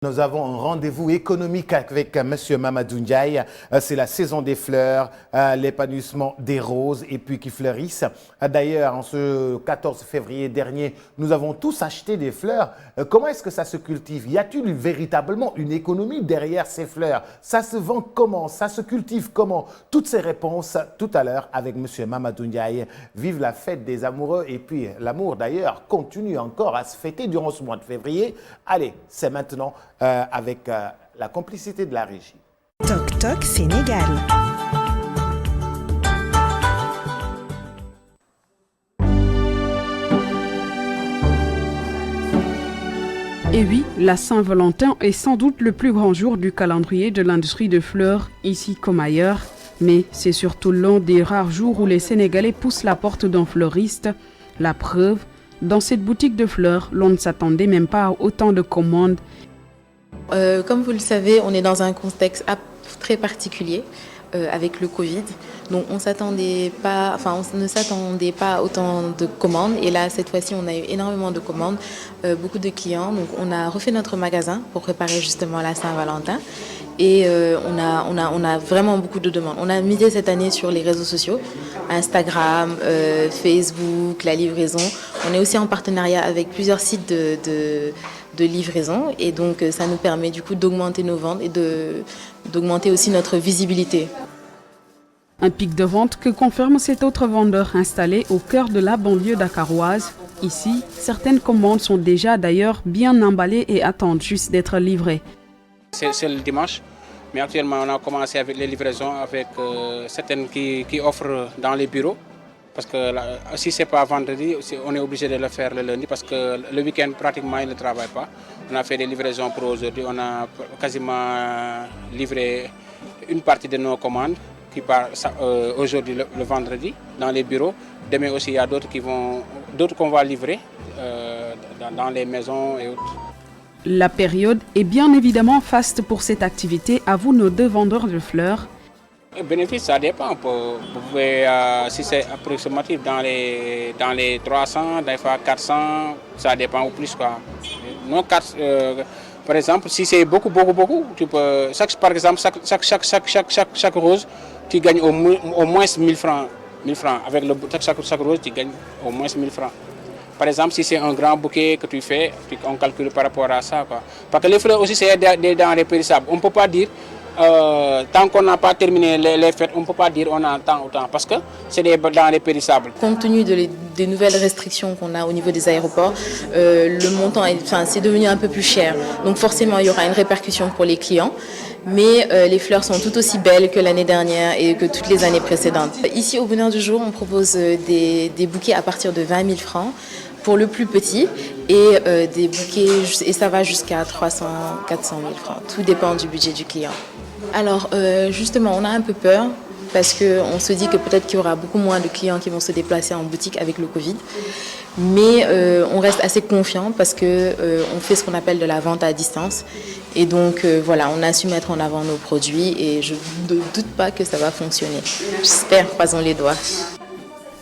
Nous avons un rendez-vous économique avec M. Mamadou Ndiaye. C'est la saison des fleurs, l'épanouissement des roses et puis qui fleurissent. D'ailleurs, en ce 14 février dernier, nous avons tous acheté des fleurs. Comment est-ce que ça se cultive? Y a-t-il véritablement une économie derrière ces fleurs? Ça se vend comment? Ça se cultive comment? Toutes ces réponses tout à l'heure avec M. Mamadou Ndiaye. Vive la fête des amoureux et puis l'amour d'ailleurs continue encore à se fêter durant ce mois de février. Allez, c'est maintenant. Avec la complicité de la régie. Toc Toc Sénégal. Et oui, la Saint-Valentin est sans doute le plus grand jour du calendrier de l'industrie de fleurs, ici comme ailleurs. Mais c'est surtout l'un des rares jours où les Sénégalais poussent la porte d'un fleuriste. La preuve, dans cette boutique de fleurs, l'on ne s'attendait même pas à autant de commandes. Comme vous le savez, on est dans un contexte très particulier avec le Covid. Donc on ne s'attendait pas à autant de commandes. Et là, cette fois-ci, on a eu énormément de commandes, beaucoup de clients. Donc on a refait notre magasin pour préparer justement la Saint-Valentin. Et on a vraiment beaucoup de demandes. On a misé cette année sur les réseaux sociaux, Instagram, Facebook, la livraison. On est aussi en partenariat avec plusieurs sites de livraison et donc ça nous permet du coup d'augmenter nos ventes et d'augmenter aussi notre visibilité. Un pic de vente que confirme cet autre vendeur installé au cœur de la banlieue dakaroise. Ici, certaines commandes sont déjà d'ailleurs bien emballées et attendent juste d'être livrées. C'est le dimanche, mais actuellement on a commencé avec les livraisons avec certaines qui offrent dans les bureaux. Parce que là, si ce n'est pas vendredi, on est obligé de le faire le lundi parce que le week-end, pratiquement, ils ne travaillent pas. On a fait des livraisons pour aujourd'hui. On a quasiment livré une partie de nos commandes qui part aujourd'hui le vendredi dans les bureaux. Demain aussi, il y a d'autres qu'on va livrer dans les maisons et autres. La période est bien évidemment faste pour cette activité, avouent nos deux vendeurs de fleurs. Le bénéfice, ça dépend. Vous pouvez, si c'est approximatif, dans les 300, des fois 400, ça dépend ou plus. Quoi. Non, par exemple, si c'est beaucoup, tu peux, par exemple, chaque rose, tu gagnes au moins 1000 francs. 1000 francs. Avec chaque rose, tu gagnes au moins 1000 francs. Par exemple, si c'est un grand bouquet que tu fais, on calcule par rapport à ça. Quoi. Parce que les fleurs aussi, c'est des denrées périssables. On ne peut pas dire... tant qu'on n'a pas terminé les fêtes, on ne peut pas dire on a tant ou tant parce que c'est des denrées périssables. Compte tenu des nouvelles restrictions qu'on a au niveau des aéroports, le montant c'est devenu un peu plus cher. Donc forcément, il y aura une répercussion pour les clients. Mais les fleurs sont tout aussi belles que l'année dernière et que toutes les années précédentes. Ici, au Bonheur du Jour, on propose des bouquets à partir de 20 000 francs pour le plus petit et des bouquets, et ça va jusqu'à 300 400 000 francs. Tout dépend du budget du client. Alors justement, on a un peu peur parce qu'on se dit que peut-être qu'il y aura beaucoup moins de clients qui vont se déplacer en boutique avec le Covid. Mais on reste assez confiant parce qu'on fait ce qu'on appelle de la vente à distance. Et donc voilà, on a su mettre en avant nos produits et je ne doute pas que ça va fonctionner. J'espère, croisons les doigts.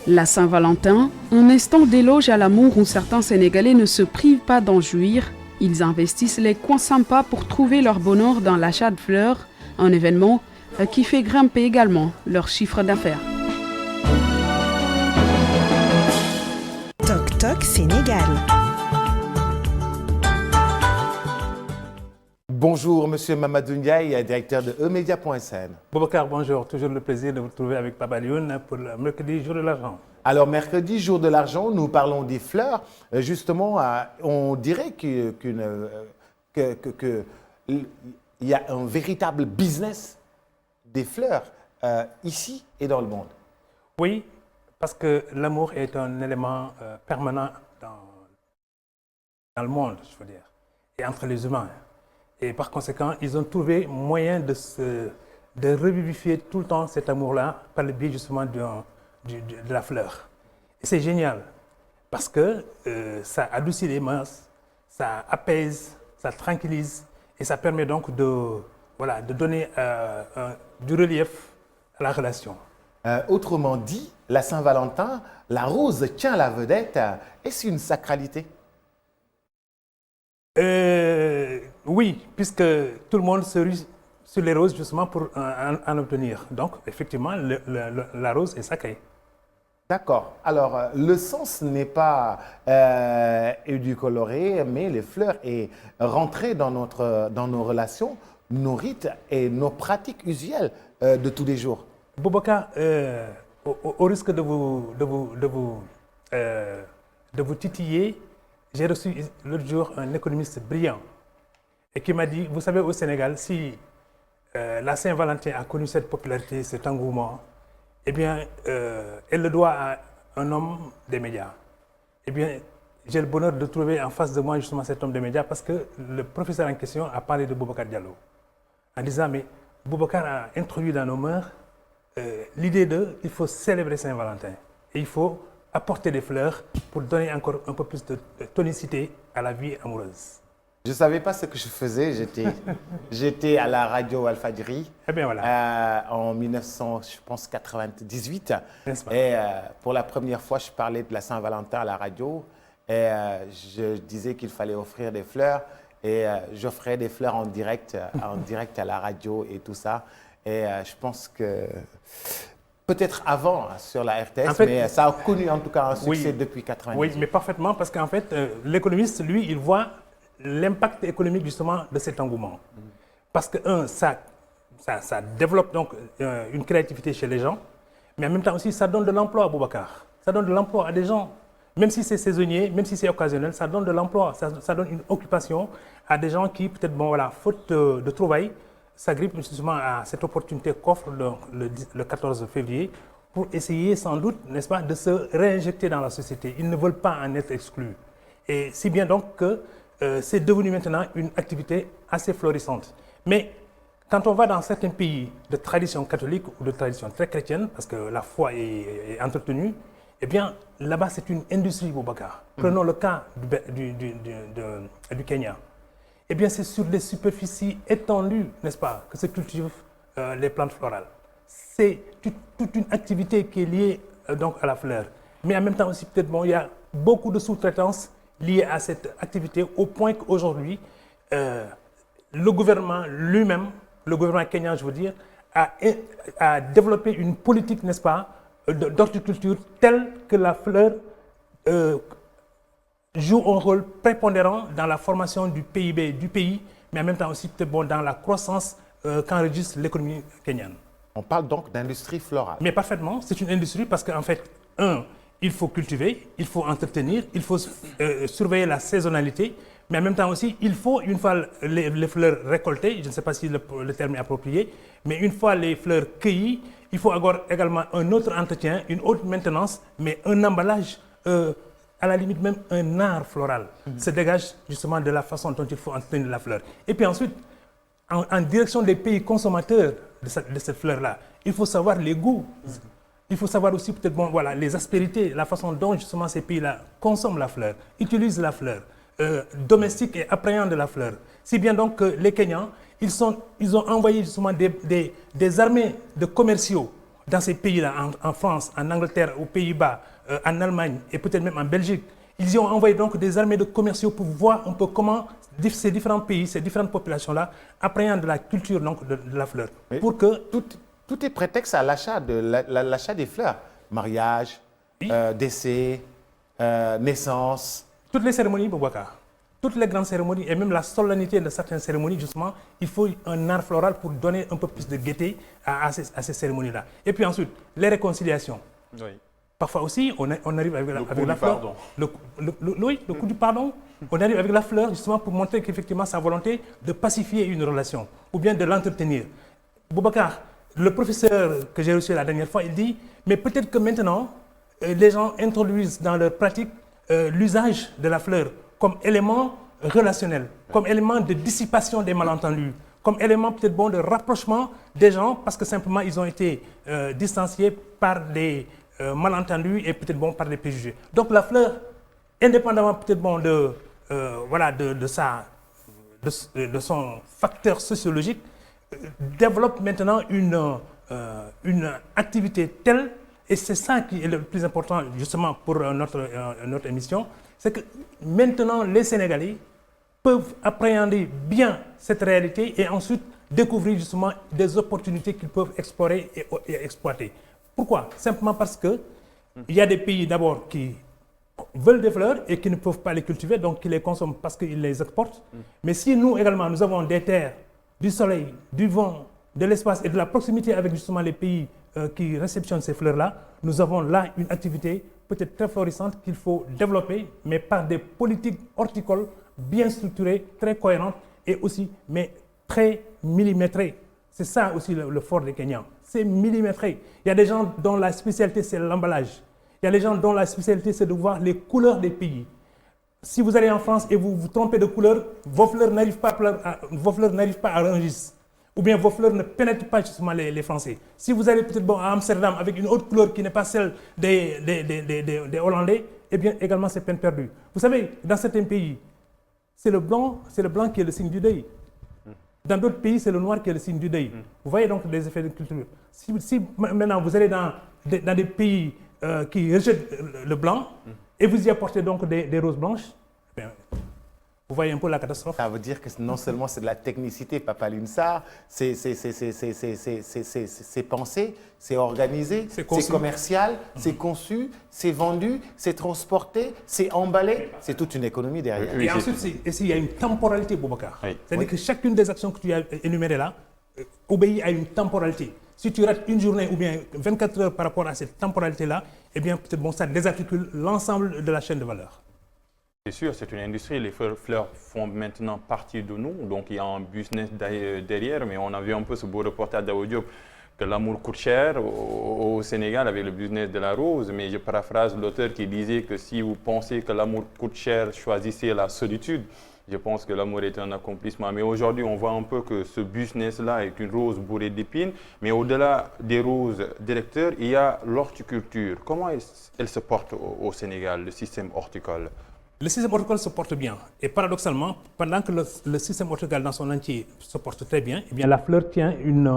La Saint-Valentin, un instant d'éloge à l'amour où certains Sénégalais ne se privent pas d'en jouir. Ils investissent les coins sympas pour trouver leur bonheur dans l'achat de fleurs, un événement qui fait grimper également leur chiffre d'affaires. Toc Toc Sénégal. Bonjour, Monsieur Mamadou Ndiaye, directeur de emedia.sn. Boubacar, bonjour. Toujours le plaisir de vous retrouver avec Papa Lyoun pour le mercredi, jour de l'argent. Alors, mercredi, jour de l'argent, nous parlons des fleurs. Justement, on dirait qu'il y a un véritable business des fleurs ici et dans le monde. Oui, parce que l'amour est un élément permanent dans le monde, je veux dire, et entre les humains. Et par conséquent, ils ont trouvé moyen de revivifier tout le temps cet amour-là par le biais justement de la fleur. Et c'est génial parce que ça adoucit les mœurs, ça apaise, ça tranquillise et ça permet donc de donner du relief à la relation. Autrement dit, la Saint-Valentin, la rose tient la vedette. Est-ce une sacralité? Oui, puisque tout le monde se rue sur les roses justement pour en obtenir. Donc, effectivement, la rose est sacrée. D'accord. Alors, le sens n'est pas édulcoré, mais les fleurs est rentré dans nos relations, nos rites et nos pratiques usuelles de tous les jours. Boubacar, au risque de vous titiller, j'ai reçu l'autre jour un économiste brillant et qui m'a dit, vous savez, au Sénégal, si la Saint-Valentin a connu cette popularité, cet engouement, eh bien, elle le doit à un homme des médias. Eh bien, j'ai le bonheur de trouver en face de moi justement cet homme des médias parce que le professeur en question a parlé de Boubacar Diallo en disant, mais Boubacar a introduit dans nos mœurs l'idée il faut célébrer Saint-Valentin et il faut apporter des fleurs pour donner encore un peu plus de tonicité à la vie amoureuse. Je ne savais pas ce que je faisais. J'étais à la radio Al-Fadjri en 1998. Et pour la première fois, je parlais de la Saint-Valentin à la radio. Et je disais qu'il fallait offrir des fleurs. Et j'offrais des fleurs en direct à la radio et tout ça. Et je pense que peut-être avant sur la RTS, en fait, mais ça a connu en tout cas un succès depuis 1998. Oui, mais parfaitement, parce qu'en fait, l'économiste, lui, il voit l'impact économique justement de cet engouement. Parce que, ça développe donc une créativité chez les gens, mais en même temps aussi, ça donne de l'emploi à Boubacar. Ça donne de l'emploi à des gens. Même si c'est saisonnier, même si c'est occasionnel, ça donne de l'emploi, ça donne une occupation à des gens qui, peut-être, bon, voilà, faute de trouvailles, s'agrippent justement à cette opportunité qu'offre le 14 février pour essayer sans doute, n'est-ce pas, de se réinjecter dans la société. Ils ne veulent pas en être exclus. Et si bien donc que c'est devenu maintenant une activité assez florissante. Mais quand on va dans certains pays de tradition catholique ou de tradition très chrétienne, parce que la foi est entretenue, eh bien là-bas c'est une industrie, Boubacar. Prenons le cas du Kenya. Eh bien c'est sur des superficies étendues, n'est-ce pas, que se cultivent les plantes florales. C'est toute une activité qui est liée donc à la fleur. Mais en même temps aussi, peut-être, bon, il y a beaucoup de sous-traitance liées à cette activité au point qu'aujourd'hui, le gouvernement lui-même, le gouvernement kenyan, je veux dire, a développé une politique, n'est-ce pas, d'horticulture telle que la fleur joue un rôle prépondérant dans la formation du PIB du pays, mais en même temps aussi peut-être bon, dans la croissance qu'enregistre l'économie kenyane. On parle donc d'industrie florale. Mais parfaitement, c'est une industrie parce qu'en fait, il faut cultiver, il faut entretenir, il faut surveiller la saisonnalité, mais en même temps aussi, il faut, une fois les fleurs récoltées, je ne sais pas si le terme est approprié, mais une fois les fleurs cueillies, il faut avoir également un autre entretien, une autre maintenance, mais un emballage, à la limite même un art floral, se dégage justement de la façon dont il faut entretenir la fleur. Et puis ensuite, en direction des pays consommateurs de cette fleur-là, il faut savoir les goûts. Il faut savoir aussi peut-être bon, voilà, les aspérités, la façon dont justement ces pays-là consomment la fleur, utilisent la fleur, domestiquent et appréhendent la fleur. Si bien donc que les Kenyans, ils ont envoyé justement des armées de commerciaux dans ces pays-là, en France, en Angleterre, aux Pays-Bas, en Allemagne et peut-être même en Belgique. Ils y ont envoyé donc des armées de commerciaux pour voir un peu comment ces différents pays, ces différentes populations-là appréhendent la culture donc, de la fleur. Mais pour que tout est prétexte à l'achat des fleurs. Mariage, décès, naissance. Toutes les cérémonies, Boubacar, toutes les grandes cérémonies et même la solennité de certaines cérémonies, justement, il faut un art floral pour donner un peu plus de gaieté à ces cérémonies-là. Et puis ensuite, les réconciliations. Oui. Parfois aussi, on arrive avec la fleur. Le coup du pardon. On arrive avec la fleur justement pour montrer qu'effectivement sa volonté de pacifier une relation ou bien de l'entretenir. Boubacar, le professeur que j'ai reçu la dernière fois, il dit, mais peut-être que maintenant, les gens introduisent dans leur pratique l'usage de la fleur comme élément relationnel, comme élément de dissipation des malentendus, comme élément peut-être bon de rapprochement des gens parce que simplement ils ont été distanciés par des malentendus et peut-être bon par des préjugés. Donc la fleur, indépendamment peut-être bon de son facteur sociologique, développe maintenant une activité telle, et c'est ça qui est le plus important justement pour notre émission, c'est que maintenant les Sénégalais peuvent appréhender bien cette réalité et ensuite découvrir justement des opportunités qu'ils peuvent explorer et exploiter. Pourquoi? Simplement parce que il y a des pays d'abord qui veulent des fleurs et qui ne peuvent pas les cultiver, donc qui les consomment parce qu'ils les exportent. Mais si nous également, nous avons des terres, du soleil, du vent, de l'espace et de la proximité avec justement les pays qui réceptionnent ces fleurs-là, nous avons là une activité peut-être très florissante qu'il faut développer, mais par des politiques horticoles bien structurées, très cohérentes et aussi, mais très millimétrées. C'est ça aussi le fort des Kenyans. C'est millimétré. Il y a des gens dont la spécialité, c'est l'emballage. Il y a des gens dont la spécialité, c'est de voir les couleurs des pays. Si vous allez en France et vous vous trompez de couleur, vos fleurs n'arrivent pas à Rungis. Ou bien vos fleurs ne pénètrent pas justement les Français. Si vous allez peut-être à Amsterdam avec une autre couleur qui n'est pas celle des Hollandais, eh bien également c'est peine perdue. Vous savez, dans certains pays, c'est le blanc qui est le signe du deuil. Dans d'autres pays, c'est le noir qui est le signe du deuil. Vous voyez donc des effets de culture. Si maintenant vous allez dans des pays qui rejettent le blanc et vous y apportez donc des roses blanches, eh bien, vous voyez un peu la catastrophe. Ça veut dire que non seulement c'est de la technicité, Papa Lunsar, c'est pensé, c'est organisé, c'est commercial, c'est conçu, c'est vendu, c'est transporté, c'est emballé. C'est toute une économie derrière. Et ensuite, il y a une temporalité, Boubacar. Oui. C'est-à-dire que chacune des actions que tu as énumérées là obéit à une temporalité. Si tu rates une journée ou bien 24 heures par rapport à cette temporalité-là, eh bien, peut-être bon, ça désarticule l'ensemble de la chaîne de valeur. C'est sûr, c'est une industrie. Les fleurs font maintenant partie de nous. Donc, il y a un business derrière. Mais on a vu un peu ce beau reportage d'Audio que l'amour coûte cher au Sénégal avec le business de la rose. Mais je paraphrase l'auteur qui disait que si vous pensez que l'amour coûte cher, choisissez la solitude. Je pense que l'amour est un accomplissement. Mais aujourd'hui, on voit un peu que ce business-là est une rose bourrée d'épines. Mais au-delà des roses directeurs, il y a l'horticulture. Comment elle se porte au Sénégal, le système horticole? Le système horticole se porte bien. Et paradoxalement, pendant que le système horticole dans son entier se porte très bien, eh bien, la fleur tient une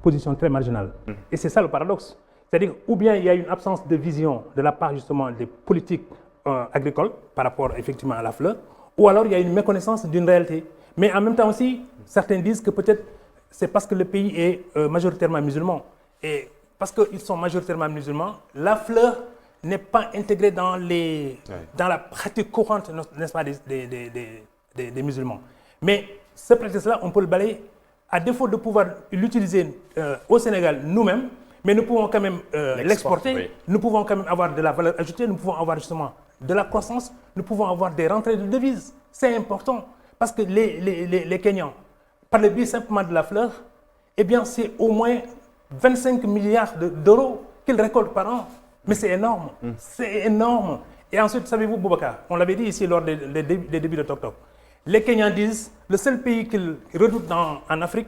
position très marginale. Et c'est ça le paradoxe. C'est-à-dire, ou bien il y a une absence de vision de la part justement des politiques agricoles par rapport effectivement à la fleur, ou alors il y a une méconnaissance d'une réalité. Mais en même temps aussi, certains disent que peut-être c'est parce que le pays est majoritairement musulman. Et parce qu'ils sont majoritairement musulmans, la fleur n'est pas intégré dans la pratique courante, n'est-ce pas, des musulmans. Mais ce prétexte-là, on peut le balayer. À défaut de pouvoir l'utiliser au Sénégal nous-mêmes, mais nous pouvons quand même l'exporter, oui. Nous pouvons quand même avoir de la valeur ajoutée, nous pouvons avoir justement de la croissance, nous pouvons avoir des rentrées de devises. C'est important parce que les Kenyans, par le biais simplement de la fleur, eh bien c'est au moins 25 milliards d'euros qu'ils récoltent par an. Mais c'est énorme, c'est énorme. Et ensuite, savez-vous, Boubacar, on l'avait dit ici lors des débuts de Tok Tok, les Kenyans disent le seul pays qu'ils redoutent en Afrique,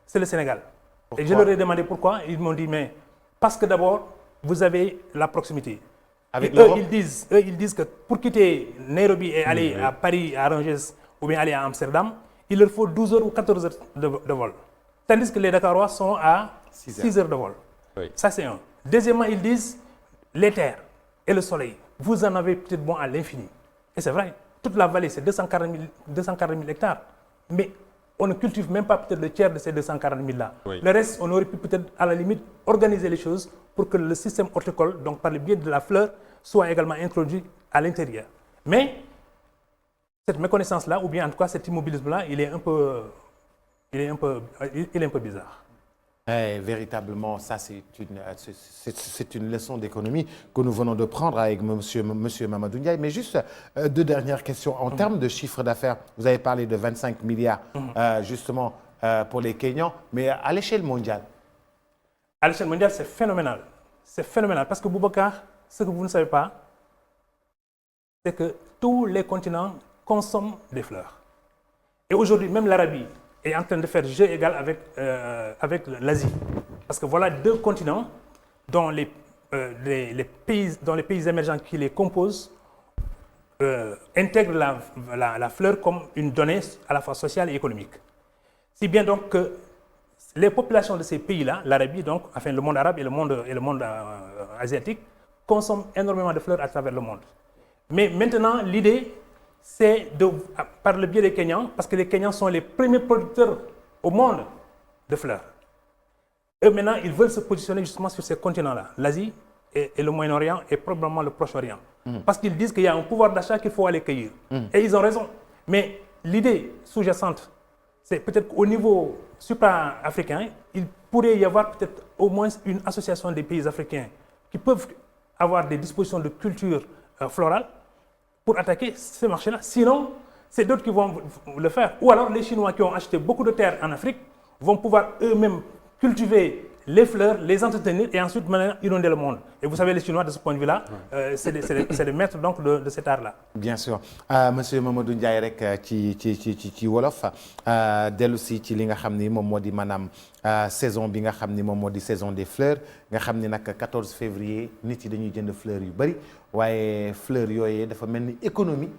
c'est le Sénégal. Pourquoi? Et je leur ai demandé pourquoi. Ils m'ont dit, mais parce que d'abord, vous avez la proximité. Avec eux, ils disent que pour quitter Nairobi et aller à Paris, à Rungis, ou bien aller à Amsterdam, il leur faut 12 heures ou 14 heures de vol. Tandis que les Dakarois sont à 6 heures de vol. Oui. Ça, c'est un. Deuxièmement, ils disent les terres et le soleil, vous en avez peut-être bon à l'infini. Et c'est vrai, toute la vallée, c'est 240 000 hectares. Mais on ne cultive même pas peut-être le tiers de ces 240 000 là. Oui. Le reste, on aurait pu peut-être à la limite organiser les choses pour que le système horticole, donc par le biais de la fleur, soit également introduit à l'intérieur. Mais cette méconnaissance-là, ou bien en tout cas cet immobilisme-là, il est un peu bizarre. Véritablement, ça c'est une leçon d'économie que nous venons de prendre avec monsieur Mamadou Ndiaye. Mais juste deux dernières questions. En termes de chiffre d'affaires, vous avez parlé de 25 milliards justement pour les Kenyans, mais à l'échelle mondiale? À l'échelle mondiale, c'est phénoménal. C'est phénoménal parce que Boubacar, ce que vous ne savez pas, c'est que tous les continents consomment des fleurs. Et aujourd'hui, même l'Arabie est en train de faire jeu égal avec l'Asie. Parce que voilà deux continents dont les pays émergents qui les composent intègrent la fleur comme une donnée à la fois sociale et économique. Si bien donc que les populations de ces pays-là, l'Arabie donc, enfin le monde arabe et le monde asiatique, consomment énormément de fleurs à travers le monde. Mais maintenant, l'idée, c'est par le biais des Kenyans, parce que les Kenyans sont les premiers producteurs au monde de fleurs. Eux, maintenant, ils veulent se positionner justement sur ces continents-là, l'Asie et le Moyen-Orient et probablement le Proche-Orient. Parce qu'ils disent qu'il y a un pouvoir d'achat qu'il faut aller cueillir. Et ils ont raison. Mais l'idée sous-jacente, c'est peut-être qu'au niveau supra-africain, il pourrait y avoir peut-être au moins une association des pays africains qui peuvent avoir des dispositions de culture florale pour attaquer ce marché-là. Sinon, c'est d'autres qui vont le faire. Ou alors les Chinois qui ont acheté beaucoup de terres en Afrique vont pouvoir eux-mêmes cultiver les fleurs, les entretenir et ensuite maintenant inonder le monde. Et vous savez, les Chinois, de ce point de vue-là, c'est les maîtres donc, de cet art-là. Bien sûr. Monsieur Mamadou Ndiaye rek ci wolof dellu si ci li nga xam ni moom moo di maanaam saison bi nga xam ni moom moo di saison des fleurs nga xam ni nag 14 février nit yi dañuy jënd fleurs yu bëri waaye fleurs yooyee dafa mel ni économie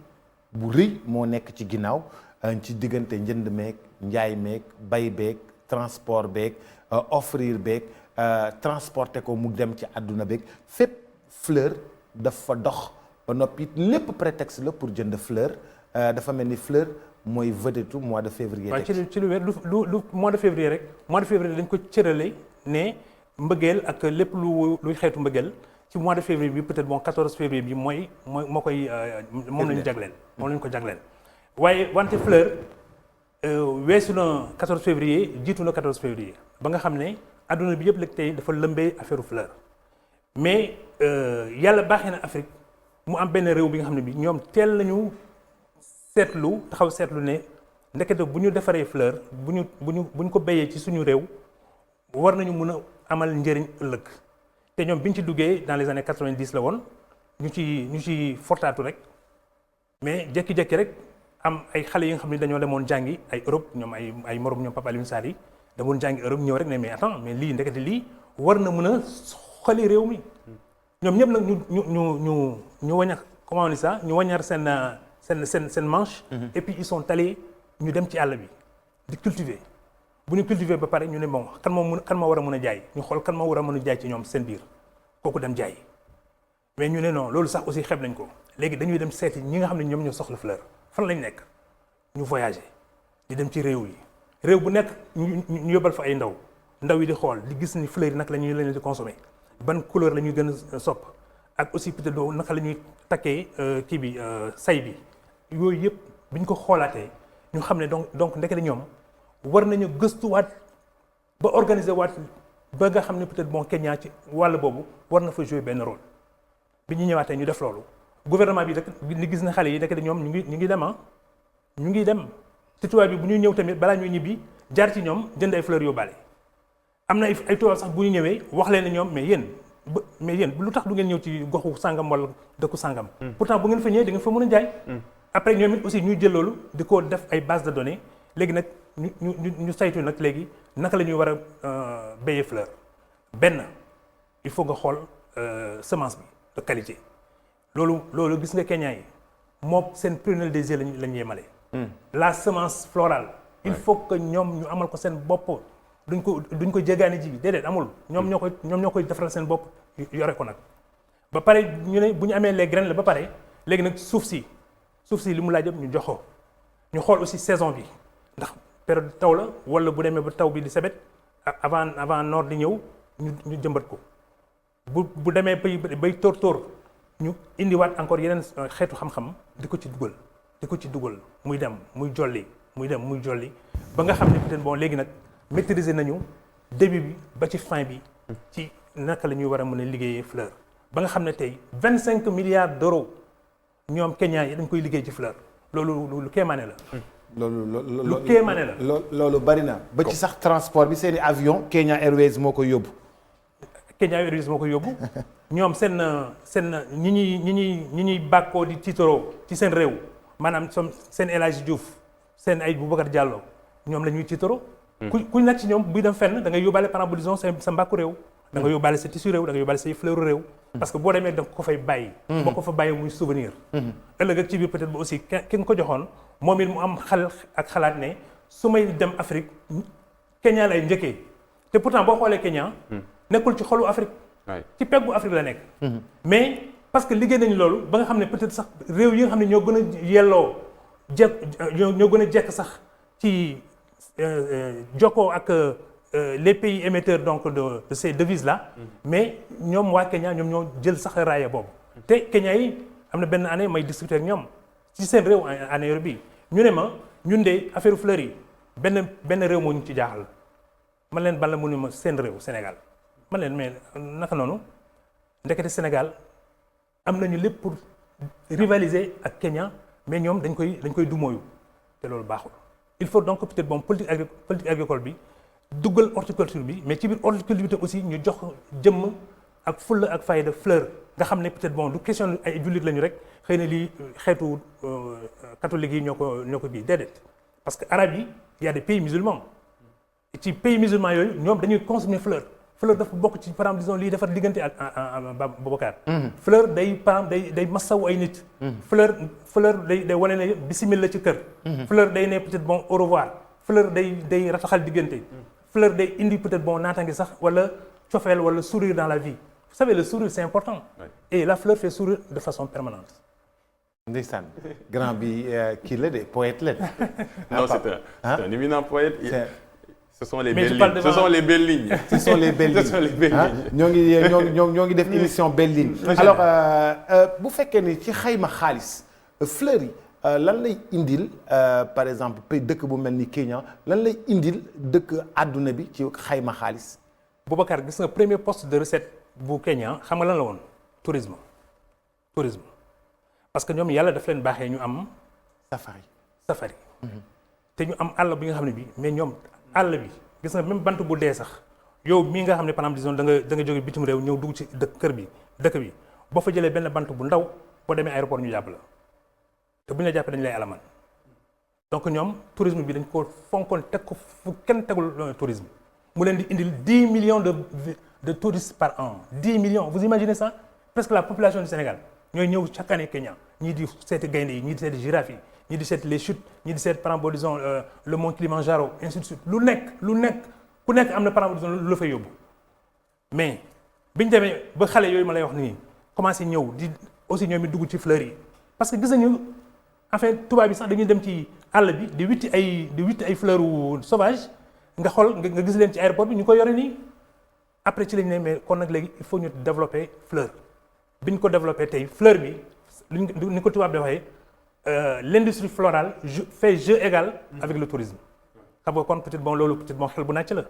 bu rëy moo nekk ci ginnaaw ci diggante njënd meeg njaay meeg bay beeg transport beeg offrir beeg transporter ko mu dem ci àdduna beeg fépp fleur dafa dox ba noppi lépp prétexte la pour jënd fleur dafa mel ni fleur mooy vedette mois de février. waaw ci lu wér lu mois de février rek mois de février dañ ko cërale ne mbëggeel ak lépp luy xeetu mbëggeel ci mois de février bi peut-être bon 14 février bi moo koy moom la ñu jagleel. moom la ñu ko jagleel waaye wante fleur. weesu na 14 février jiitu na 14 février ba nga xam ne adduna bi yëpp léegi tey dafa lëmbee affaire fleur mais yàlla baaxee na Afrique mu am benn réew bi nga xam ne bi ñoom teel nañu taxaw seetlu ne ndekete bu ñu defaree fleur bu ñu ko béyee ci suñu réew war nañu mun a amal njëriñ ëllëg te ñoom bi ñu ci duggee dans les années 90 la woon ñu ci fortaatu rek mais jékki-jékki rek. am ay xale yi nga xam ne dañoo demoon jàngi ay Europe ñoom ay morom ñoom Papa Alioune Sarr yi demoon jàngi Europe ñëw rek ne mais attends mais lii ndekete lii war na mën a xali réew mi ñoom ñëpp nag ñu wañar comment on dit ça ñu wañar seen manche et puis ils sont allés ñu dem ci àll bi di cultiver bu ñu cultiver ba pare ñu ne bon kan moo war a mën a jaay ñu xool kan moo war a mën a jaay ci ñoom seen biir kooku dem jaay mais ñu ne non loolu sax aussi xeeb nañ ko léegi dañuy dem seeti ñi nga xam ne ñoom ñoo soxla fleur fan lañ nekk ñu voyager di dem ci réew bu nekk ñu yóbbal fa ay ndaw yi di xool di gis ni fleurs yi naka la ñuy leen di consommer ban couleur la ñuy gën a sopp ak aussi peut-être naka la ñuy takkee kii bi say bi yooyu yëpp bi ñu ko xoolaatee ñu xam ne donc ndekete ñoom war nañu gëstuwaat ba organiser waat ba nga xam ne peut-être bon Kenya ci wàll boobu war na fa jouer benn rôle bi ñu ñëwaatee ñu def loolu. gouvernement bi rek ni gis na xale yi ndekete ñoom ñu ngi dem te tubaab bi bu ñuy ñëw tamit balaa ñuy ñibbi jaar ci ñoom jënd ay fleurs yóbbaale am na ay tubaab sax bu ñu ñëwee wax leen ne ñoom mais yéen lu tax du ngeen ñëw ci goxu sangam wala dëkku sangam. pourtant bu ngeen fa ñëwee da ngeen fa mën a jaay. après ñoom it aussi ñuy jël loolu di ko def ay base de données léegi nag ñu saytu nag léegi naka la ñuy war a béyee fleur benn il faut nga xool semence bi de qualité. loolu gis nga Kenya yi moom seen prunelle des yeux la ñu yemale. la semence florale. il faut que ñoom ñu amal ko seen bopp duñ ko jéggaani ji déedéet amul. ñoom ñoo koy defaral seen bopp yore ko nag. ba pare ñu ne bu ñu amee les graines la ba pare léegi nag suuf si li mu laaj yëpp ñu jox ko ñu xool aussi saison bi ndax période taw la wala bu demee ba taw bi di sebet avant noor di ñëw ñu jëmbat ko bu demee bay tóor. ñu indiwaat encore yeneen xeetu xam-xam di ko ci dugal muy dem muy jolli ba nga xam ne peut-être bon léegi nag maîtriser nañu début bi ba ci fin bi ci naka la ñuy war a mën a liggéeyee fleur ba nga xam ne tey 25 milliards d'euros ñoom Kenya yi dañ koy liggéey ci fleur loolu lu kéemaane la. loolu bari na ba ci sax transport bi seeni avion Kenya Airways moo koy yóbbu. ñoom seen ñi ñuy bàkkoo di tiitaroo ci seen réew maanaam seen El Hadji Diouf seen ay Boubacar Diallo ñoom la ñuy tiitaroo. ku nekk ci ñoom buy dem fenn da ngay yóbbaale par exemple disons sa mbàkku réew. da nga yóbbaale sa tissu réew da nga yóbbaale say fleur réew. parce que boo demee da nga ko fay bàyyi. boo ko fa bàyyi muy souvenir. ëllëg ak ci biir peut-être ba aussi ki nga ko joxoon moom it mu am xalaat ne su may dem Afrique Kenya lay njëkkee te pourtant boo xoolee Kenya. nekkul ci xolu Afrique. ci peggu Afrique la nekk. mais parce que liggéey nañu loolu ba nga xam ne peut-être sax réew yi nga xam ne ñoo gën a yelloo ñoo gën a jekk sax ci jokkoo ak les pays émetteurs donc de ces devises là. mais ñoom waa Kenya ñoom ñoo jël sax raaya boobu. te Kenya yi am na benn année may discuter ak ñoom ci seen réew en Nairobi ñu ne ma ñun de affaire fleurs yi benn réew moo ñu ci jaaxal man leen ban la mu ne ma seen réew Sénégal man leen mais naka noonu ndekete Sénégal am nañu lépp pour rivaliser ak Kenya mais ñoom dañ koy dumóoyu te loolu baaxul. il faut donc peut-être bon politique agricole bi duggal horticulture bi mais ci biir horticulture bi aussi ñu jox jëmm ak fulla ak fayda fleur nga xam ne peut-être bon du question ay jullit lañu rek xëy na lii xeetu catholique yi ñoo ko kii déedéet parce que arabes yi y a des pays musulmans ci pays musulmans yooyu ñoom dañuy consommer fleur dafa bokk ci par exemple disons lii defar diggante ak Boubacar. fleur day par exemple day massawu ay nit. fleur day wane ne bismillah ci kër. fleur day ne peut-être bon au revoir. fleur day rataxal diggante. fleur day indi peut-être bon naataange sax wala cofeel wala sourire dans la vie. vous savez le sourire c'est important. Ouais. Et la fleur fait sourire de façon permanente. ndeysaan grand bi kii la de poète la de. non c'est un éminent poète. Ce sont les belles lignes. Ce sont les belles lignes. Ce sont les belles lignes. ñoo ngi def émission belles lignes. alors bu fekkee ni ci xayma xaalis fleurs yi lan lay indil par exemple dëkk bu mel ni Kenya lan lay indil dëkk àdduna bi ci xayma xaalis. Boubacar gis nga premier poste de recette bu Kenya xam nga lan la woon tourisme parce que ñoom yàlla daf leen baaxee ñu am. safari. te ñu am àll bi nga xam ne bi mais ñoom. àll bi gis nga même bant bu dee sax yow mii nga xam ne par exemple disons da nga jóge bitim réew ñëw dugg ci dëkk bi boo fa jëlee benn bant bu ndaw boo demee aéroport ñu jàpp la te bu ñu la jàppee dañu lay alamaan donc ñoom tourisme bi dañ ko fonkoon teg ko fu kenn tegul tourisme mu leen di indil 10 millions de touristes par an 10 millions vous imaginez ça presque la population du Sénégal ñooy ñëw chaque année Kenya ñii di seeti gaynde yi ñii di seeti girafe yi ñii di seet les chutes ñii di seet par exemple disons le mont Kilimanjaro ainsi de suite lu nekk ku nekk am na par exemple disons lu la fay yóbbu mais biñu demee ba xale yooyu ma lay wax nii commencé ñëw di aussi ñoom it dugg ci fleurs yi parce que gis nañu en fait tubaab bi sax dañuy dem ci àll bi di witti ay fleurs sauvages nga xool nga gis leen ci aéroport bi ñu ko yore nii après ci lañ ne mais kon nag léegi il faut ñu développer fleur bi ñu ko développer tey fleur bi ni ko tubaab di waxee l'industrie florale fait jeu égal avec le tourisme xam nga kon peut-être bon loolu peut-être bon xel bu nàcc la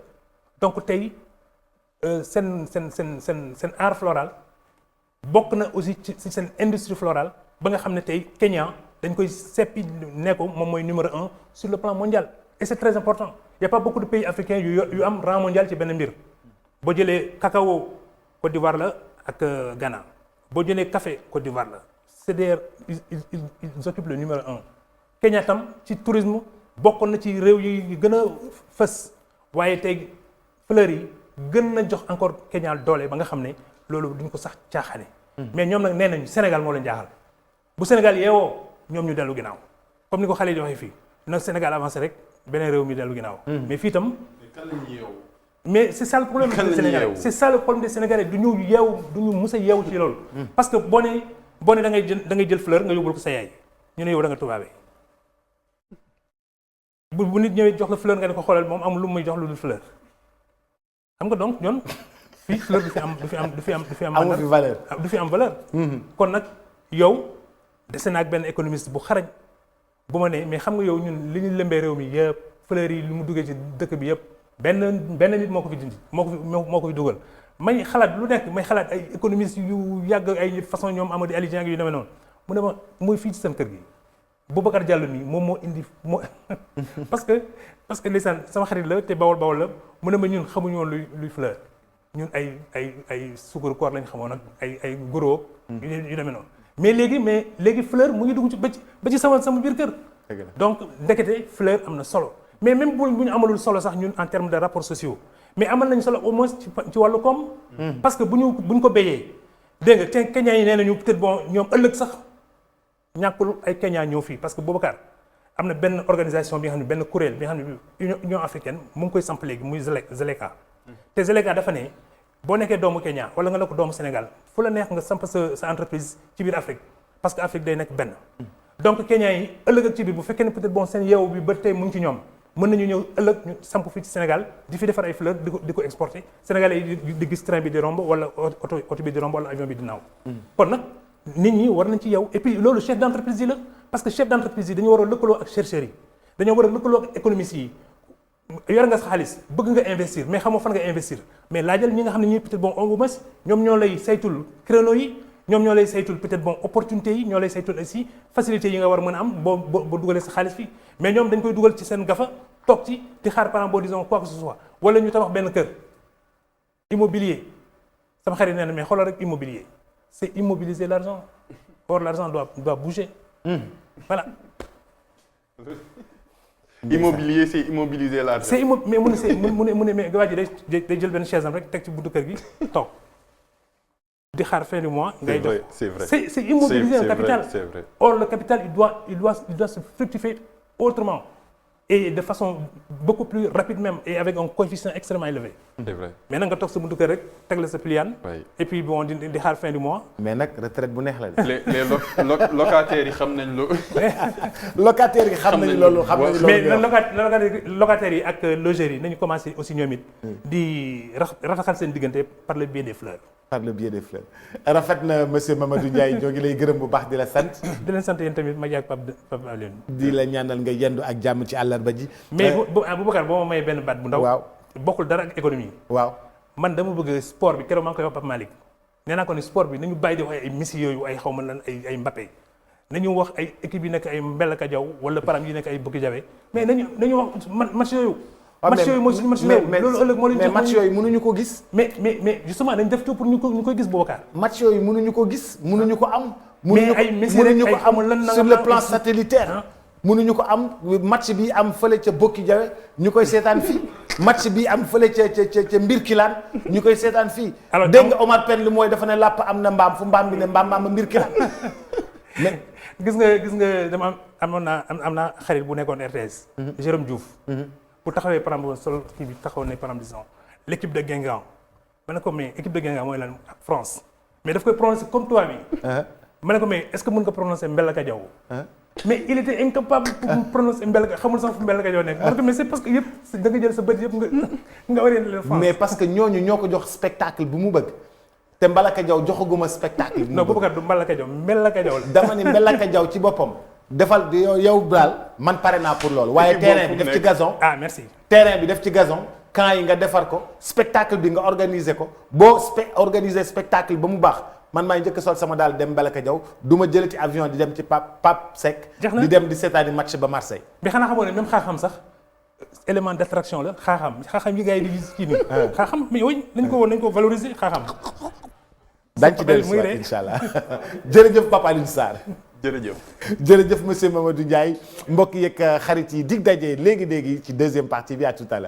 donc tey seen art floral bokk na aussi ci seen industrie florale ba nga xam ne tey Kenya dañ koy seppi ne ko moom mooy numéro 1 sur le plan mondial et c'est très important il y a pas beaucoup de pays africains yu am rang mondial ci benn mbir boo jëlee cacao Côte d'Ivoire la ak Ghana boo jëlee café Côte d'Ivoire la c'est-à-dire ils occupent le numéro 1 Kenya tam ci tourisme bokkoon na ci réew yi gën a fës waaye tey fleurs yi gën na jox encore Kenya doole ba nga xam ne loolu duñ ko sax caaxaane mais ñoom nag nee nañu Sénégal moo leen jaaxal bu Sénégal yeewoo ñoom ñu dellu ginnaaw comme ni ko xale yi di waxee fii nag Sénégal avancé rek beneen réew mi dellu ginnaaw mais fii tam mais c'est ça le problème des Sénégalais c'est ça le problème des Sénégalais du ñu mus a yeewu ci loolu parce que boo ne da ngay jël fleur nga yóbbul ko sa yaay ñu ne yow da nga tubaabee bu nit ñëwee jox la fleur nga ne ko xoolal moom amul lu muy jox lu dul fleur xam nga donc ñoon fii fleur du fi am amul fi valeur du fi am valeur kon nag yow dese naa ak benn économiste bu xarañ bu ma ne mais xam nga yow ñun li ñu lëmbee réew mi yëpp fleurs yi lu mu duggee ci dëkk bi yëpp benn nit moo ko fi dindi moo ko fi dugal may xalaat lu nekk may xalaat ay économistes yu yàgg ay façon ñoom Amady Ali Dieng yu demee noonu mu ne ma mooy fii ci seen kër gi Boubacar Diallo nii moom moo indi parce que ndeysaan sama xarit la te bawol la mu ne ma ñun xamuñu woon luy fleur ñun ay suukaru koor lañ xamoon ak ay goro yu demee noonu mais léegi fleur mu ngi dugg ci ba ci sama biir kër donc ndekete fleur am na solo mais même bu ñu amalul solo sax ñun en termes de rapports sociaux mais amal nañu solo au moins ci wàllu koom parce que bu ñu ko béyee dégg nga te Kenya yi nee nañu peut-être bon ñoom ëllëg sax ñàkkul ay Kenya ñëw fii parce que Boubacar am na benn organisation bi nga xam ne benn kuréel bi nga xam ne Union africaine mu ngi koy samp léegi muy Zeleka te Zeleka dafa ne boo nekkee doomu Kenya wala nga nekk doomu Sénégal fu la neex nga samp sa entreprise ci biir Afrique parce que Afrique day nekk benn. donc Kenya yi ëllëg ak ci biir bu fekkee ne peut-être bon seen yeewu bi ba tey mu ngi ci ñoom mën nañu ñëw ëllëg ñu samp fii ci Sénégal di fi defar ay fleurs di ko exporter Sénégalais yi di gis train bi di romb wala oto bi di romb wala avion bi di naaw. kon nag nit ñi war nañ ci yeewu et puis loolu chef d'entreprise yi la parce que chef d'entreprise yi dañoo war a lëkkaloo ak chercheurs yi dañoo war a lëkkaloo ak économistes yi. yor nga sa xaalis bëgg nga investir mais xamoo fan nga investir mais laajal ñi nga xam ne ñii peut-être bon au moins ñoom ñoo lay saytul créneaux yi ñoom ñoo lay saytul peut-être bon opportunités yi ñoo lay saytul aussi facilités yi nga war a mën a am boo dugalee sa xaalis fii mais ñoom dañ koy dugal ci seen gafa toog ci di xaar par exemple disons quoi que ce soit wala ñu tabax benn kër immobilier sama xarit nee na mais xoolal rek immobilier c'est immobiliser l'argent or l'argent doit bouger voilà. Immobilier, c'est immobiliser l'argent. C'est mais mu ne mais waa ji day jël benn chaise am rek teg ci buntu kër gi toog di xaar fin du mois. ngay jox c'est vrai c'est immobiliser un capital. C'est vrai. Or le capital il doit se fructifier autrement et de façon beaucoup plus rapide même et avec un coefficient extrêmement élevé. C'est vrai. mais nag nga toog sa buntu kër rek teg la sa pliant. et puis bon di xaar fin du mois. mais nag retraite bu neex la de. les locataires yi xam nañ lo. locataires yi xam nañ loolu xam nañ loolu. mais locataires yi ak logeurs yi nañu commencé aussi ñoom it. di rataxal seen diggante par le biais des fleurs. par le biais des fleurs rafet na monsieur Mamadou Ndiaye ñoo ngi lay gërëm bu baax di la sant. di leen sant yéen tamit ma ak Pape Alioune. di la ñaanal nga yendu ak jàmm ci àllarba ji. mais Boubacar boo ma may benn baat bu ndaw. waaw bokkul dara ak économie. waaw man dama bëgg sport bi keroog maa ngi koy wax Pape Malick nee naa ko ni sport bi nañu bàyyi di wax ay Messi yooyu ay xaw ma lan ay Mbappé nañu wax ay équipe yi nekk ay Mbellaka Diaw wala param yi nekk ay Bokki Jawe mais nañu wax match yooyu. match yooyu mooy suñu match yooyu loolu ëllëg moo leen mais match yooyu mënuñu ko gis. mais justement dañ def tout pour ñu koy gis Boubacar. match yooyu mënuñu ko gis mënuñu ko am. mais ay Messi rek ay xamul lan sur le plan satellitaire. mënuñu ko am match bi am fële ca Bokki Jawe ñu koy seetaan fii match bi am fële ca Mbirkilaan ñu koy seetaan fii. alors dégg nga Omar Pène li mooy dafa ne làpp am na mbaam fu mbaam bi ne mbaam ma Mbirkilaan mais gis nga dama am naa xarit bu nekkoon RTS. Jérôme Diouf. bu taxawee par exemple sol kii bi taxaw ne par exemple disons l'équipe de Guingamp ma ne ko mais équipe de Guingamp mooy lan France mais daf koy prononcer comme toi bi. ma ne ko mais est-ce que mën nga prononcer Mbellaka Diaw. mais il était incapable pour prononcer Mbellaka xamul sax fu Mbellaka Diaw nekk. ma ne ko mais c'est parce que yëpp da nga jël sa bët yëpp nga orienté leen France. mais parce que ñooñu ñoo ko jox spectacle bu mu bëgg. te Mbellaka Diaw joxaguma spectacle. non Boubacar du Mbellaka Diaw Mbellaka Diaw la. dama ni Mbellaka Diaw ci boppam. defal yow daal man pare naa pour loolu. waaye terrain bi def ci gazon. ah merci. terrain bi def ci gazon camp yi nga defar ko spectacle bi nga organiser ko boo organiser spectacle ba mu baax man maay njëkk sol sama daal dem Mbellaka Diaw du ma jëlee ci avion di dem ci Pape Seck. di dem di seetaani match ba Marseille. mais xanaa xamoo ne même xaaxam sax élément d'attraction la xaaxam yi gars yi di gis kii nii. xaaxam mais oui nañ ko valoriser xaaxam. dañ ci dellu si waat incha allah jërëjëf Pape Alioune Sarr. jërëjëf monsieur Mamadou Ndiaye mbokk yeeg xarit yi dig daje léegi ci deuxième partie bi à tout à l'heure